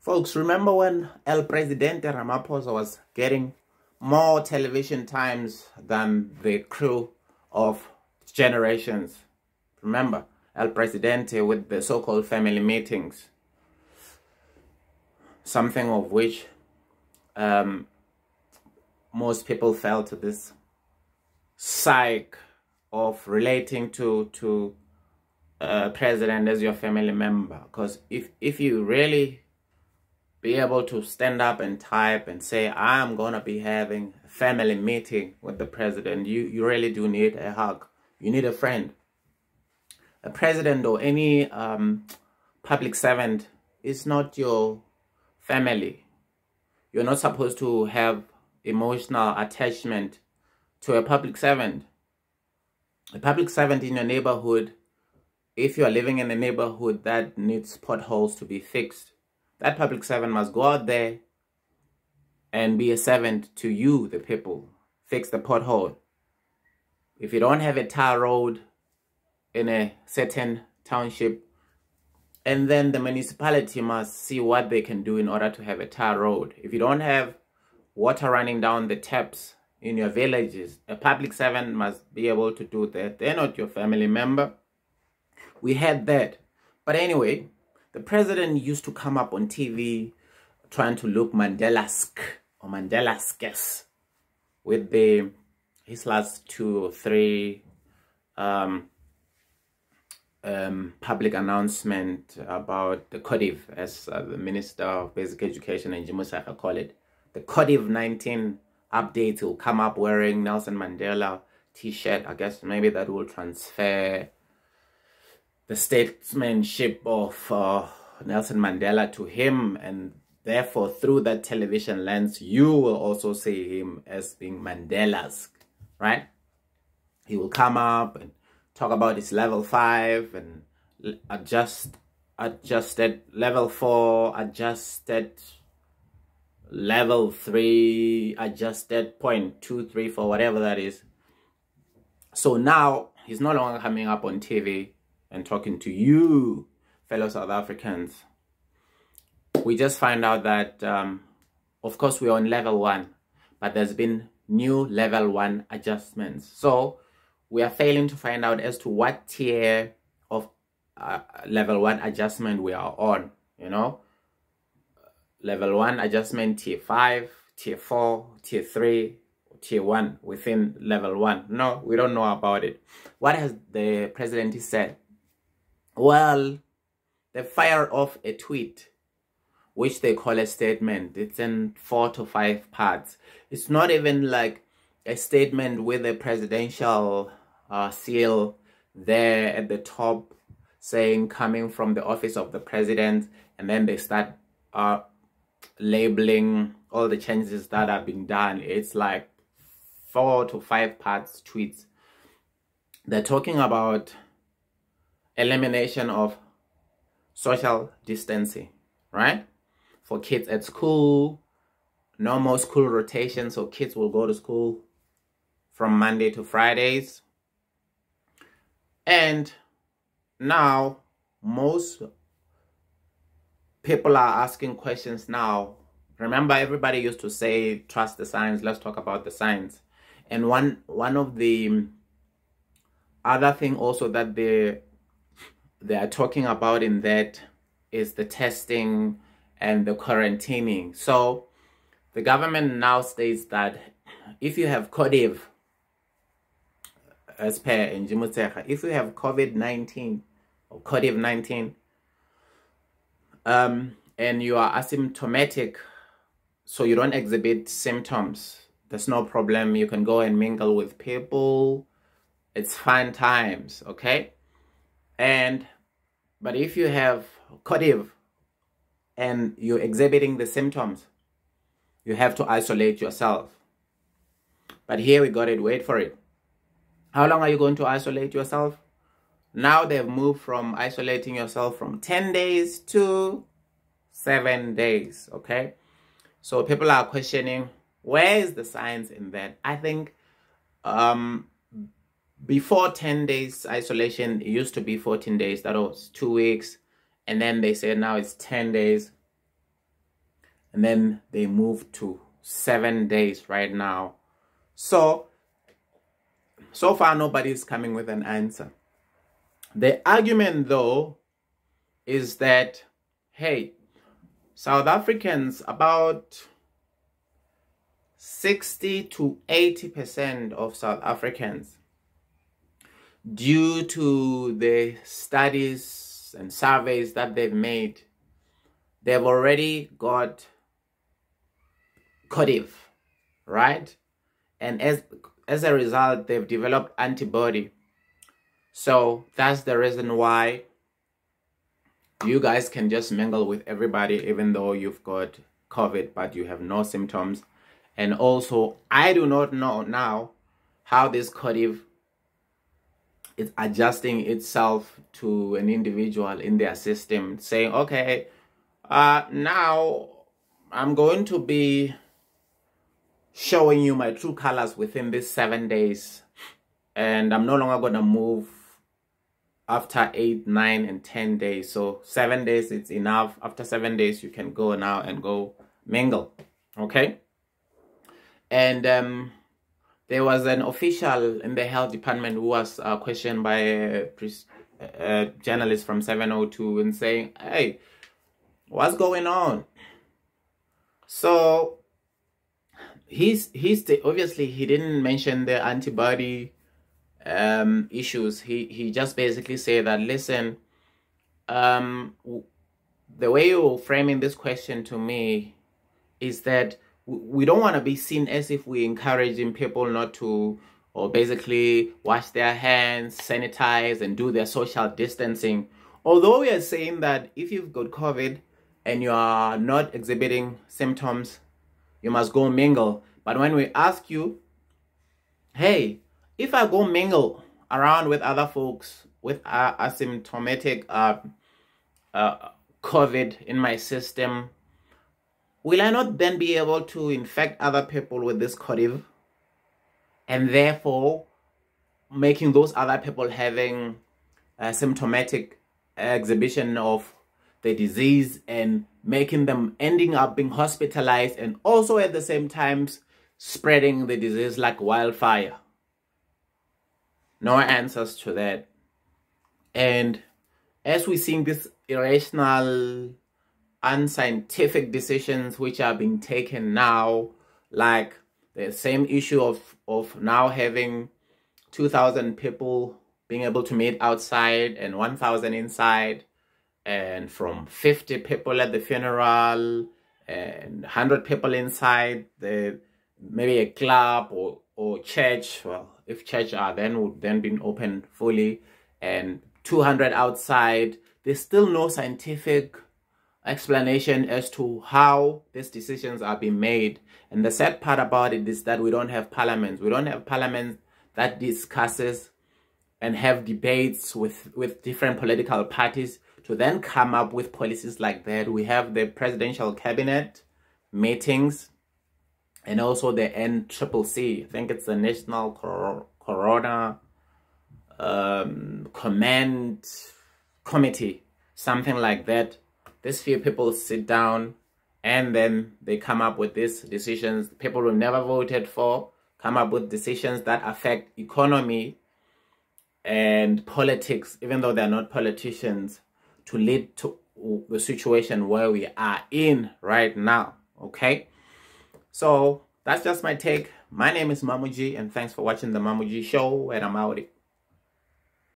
Folks, remember when El Presidente Ramaphosa was getting more television times than the crew of generations? Remember, El Presidente with the so-called family meetings, something of which most people felt this psych of relating to president as your family member. Because if you really be able to stand up and type and say, I'm gonna be having a family meeting with the president, you really do need a hug. You need a friend. A president or any public servant is not your family. You're not supposed to have emotional attachment to a public servant. A public servant in your neighborhood, if you are living in a neighborhood that needs potholes to be fixed, that public servant must go out there and be a servant to you, the people. Fix the pothole. If you don't have a tar road in a certain township, and then the municipality must see what they can do in order to have a tar road. If you don't have water running down the taps in your villages, a public servant must be able to do that. They're not your family member. We had that. But anyway, the president used to come up on TV trying to look Mandela-esque or Mandela-esque with his last 2 or 3 public announcement about the CODIV, as the Minister of Basic Education and Zuma call it. The CODIV-19 updates will come up wearing Nelson Mandela t-shirt. I guess maybe that will transfer the statesmanship of Nelson Mandela to him, and therefore through that television lens you will also see him as being Mandela's, right? He will come up and talk about his level 5 and adjusted level 4, adjusted level 3, adjusted 0.234, whatever that is. So now he's no longer coming up on TV and talking to you, fellow South Africans. We just find out that, of course, we're on level 1, but there's been new level 1 adjustments. So we are failing to find out as to what tier of level 1 adjustment we are on, you know. Level 1 adjustment, tier 5, tier 4, tier 3, tier 1 within level 1. No, we don't know about it. What has the president said? Well, they fire off a tweet, which they call a statement. It's in 4 to 5 parts. It's not even like a statement with a presidential seal there at the top saying coming from the office of the president, and then they start labeling all the changes that have been done. It's like 4 to 5 parts tweets. They're talking about elimination of social distancing, right? For kids at school, no more school rotation, so kids will go to school from Monday to Fridays. And now most people are asking questions now. Remember, everybody used to say, trust the science, let's talk about the science. And one of the other thing also that they are talking about in that is the testing and the quarantining. So the government now states that if you have CODIV, as per Njimutsecha, if you have COVID-19 or CODIV-19 and you are asymptomatic, so you don't exhibit symptoms, there's no problem. You can go and mingle with people. It's fun times, okay? But if you have CODIV and you're exhibiting the symptoms, you have to isolate yourself. But here we got it, wait for it. How long are you going to isolate yourself? Now they've moved from isolating yourself from 10 days to 7 days, okay? So people are questioning, where is the science in that? I think before 10 days isolation, it used to be 14 days. That was 2 weeks. And then they said now it's 10 days. and then they moved to 7 days right now. So far nobody's coming with an answer. The argument though is that, hey, South Africans, about 60 to 80% of South Africans, due to the studies and surveys that they've made, they've already got COVID, right? And as a result, they've developed antibody. So that's the reason why you guys can just mingle with everybody, even though you've got COVID, but you have no symptoms. And also, I do not know now how this COVID is adjusting itself to an individual in their system, saying, okay, now I'm going to be showing you my true colors within these 7 days, and I'm no longer going to move after 8, 9, and 10 days. So 7 days, it's enough. After 7 days, you can go now and go mingle. Okay? And there was an official in the health department who was questioned by a journalist from 702 and saying, hey, what's going on? So obviously he didn't mention the antibody issues. He just basically said that, listen, the way you're framing this question to me is that we don't want to be seen as if we're encouraging people not to, or basically wash their hands, sanitize, and do their social distancing. Although we are saying that if you've got COVID and you are not exhibiting symptoms, you must go mingle. But when we ask you, hey, if I go mingle around with other folks with asymptomatic COVID in my system, will I not then be able to infect other people with this COVID, and therefore making those other people having a symptomatic exhibition of the disease and making them ending up being hospitalized, and also at the same time spreading the disease like wildfire? No answers to that. And as we're seeing this irrational, unscientific decisions which are being taken now, like the same issue of now having 2,000 people being able to meet outside and 1,000 inside, and from 50 people at the funeral and 100 people inside maybe a club or church. Well, if church would then been open fully, and 200 outside. There's still no scientific explanation as to how these decisions are being made. And the sad part about it is that we don't have parliaments. We don't have parliaments that discusses and have debates with different political parties to then come up with policies like that. We have the presidential cabinet meetings and also the NCCC. I think it's the National Corona Command Committee, something like that. These few people sit down and then they come up with these decisions. People who never voted for come up with decisions that affect economy and politics, even though they're not politicians, to lead to the situation where we are in right now. Okay, so that's just my take. My name is Mamuji, and thanks for watching the Mamuji Show, and I'm out.